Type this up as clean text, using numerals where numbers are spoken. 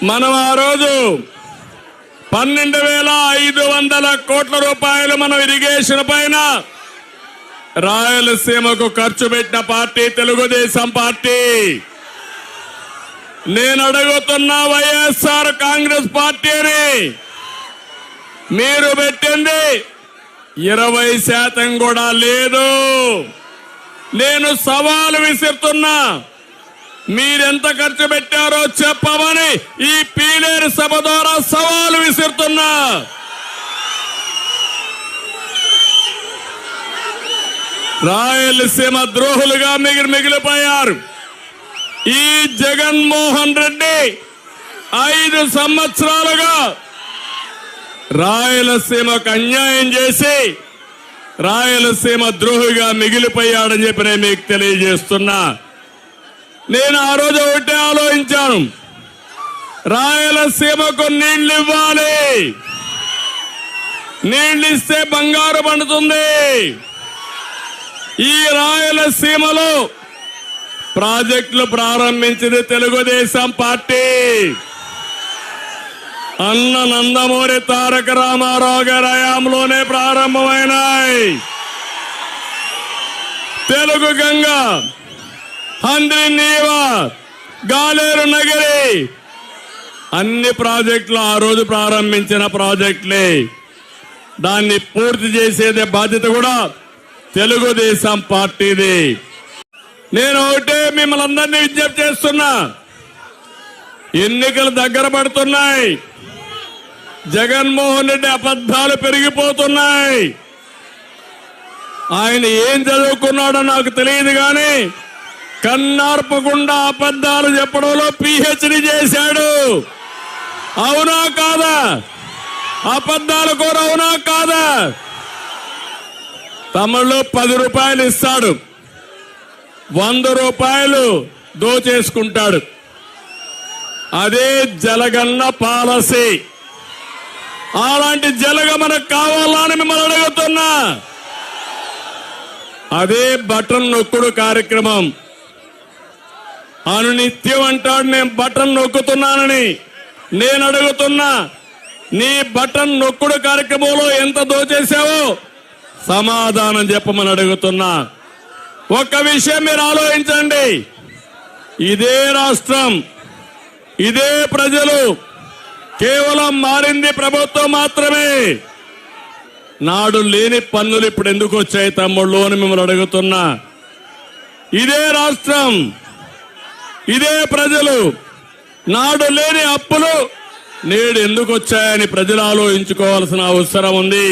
మనం ఆ రోజు 12,500 కోట్ల రూపాయలు మనం ఇరిగేషన్ పైన రాయలసీమకు ఖర్చు పెట్టిన పార్టీ తెలుగుదేశం పార్టీ. నేను అడుగుతున్నా వైఎస్ఆర్ కాంగ్రెస్ పార్టీని, మీరు పెట్టింది 20% కూడా లేదు. నేను సవాలు విసురుతున్నా, మీరెంత ఖర్చు పెట్టారో చెప్పమని ఈ పీలేరు సభ ద్వారా సవాలు విసురుతున్నా. రాయలసీమ ద్రోహులుగా మిగిలిపోయారు. ఈ జగన్మోహన్ రెడ్డి 5 సంవత్సరాలుగా రాయలసీమకు అన్యాయం చేసి రాయలసీమ ద్రోహిగా మిగిలిపోయాడని చెప్పి నేను మీకు తెలియజేస్తున్నా. నేను ఆ రోజు ఒకటే ఆలోచించాను, రాయలసీమకు నీళ్లు ఇవ్వాలి, నీళ్లు ఇస్తే బంగారు పండుతుంది. ఈ రాయలసీమలో ప్రాజెక్టులు ప్రారంభించింది తెలుగుదేశం పార్టీ. అన్న నందమూరి తారక రామారావు గారి హయాంలోనే ప్రారంభమైనాయి. తెలుగు గంగ, హంద్రి నీవా, గాలేరు నగరి అన్ని ప్రాజెక్టులు ఆ రోజు ప్రారంభించిన ప్రాజెక్టులే. దాన్ని పూర్తి చేసేదే బాధ్యత కూడా తెలుగుదేశం పార్టీది. నేను ఒకటే మిమ్మల్ని అందరినీ విజ్ఞప్తి చేస్తున్నా, ఎన్నికలు దగ్గర పడుతున్నాయి, జగన్మోహన్ రెడ్డి అబద్ధాలు పెరిగిపోతున్నాయి. ఆయన ఏం చదువుకున్నాడో నాకు తెలియదు కానీ కన్నార్పకుండా అబద్ధాలు చెప్పడంలో పిహెచ్డి చేశాడు. అవునా కాదా? అబద్ధాల కోర అవునా కాదా? తమిళ్లో 10 రూపాయలు ఇస్తాడు, 100 రూపాయలు దోచేసుకుంటాడు. అదే జలగన్న పాలసీ. అలాంటి జలగ మనకు కావాలని మిమ్మల్ని అడుగుతున్నా. అదే బటన్ నొక్కుడు కార్యక్రమం. అనునిత్యం అంటాడు నేను బటన్ నొక్కుతున్నానని. నేను అడుగుతున్నా, నీ బటన్ నొక్కుడు కార్యక్రమంలో ఎంత దోచేశావో సమాధానం చెప్పమని అడుగుతున్నా. ఒక్క విషయం మీరు ఆలోచించండి, ఇదే రాష్ట్రం, ఇదే ప్రజలు, కేవలం మారింది ప్రభుత్వం మాత్రమే. నాడు లేని పన్నులు ఇప్పుడు ఎందుకు వచ్చాయి తమ్ముళ్ళు అని మిమ్మల్ని అడుగుతున్నా. ఇదే రాష్ట్రం, ఇదే ప్రజలు, నాడు లేని అప్పులు నేడు ఎందుకు వచ్చాయని ప్రజలు ఆలోచించుకోవాల్సిన అవసరం ఉంది.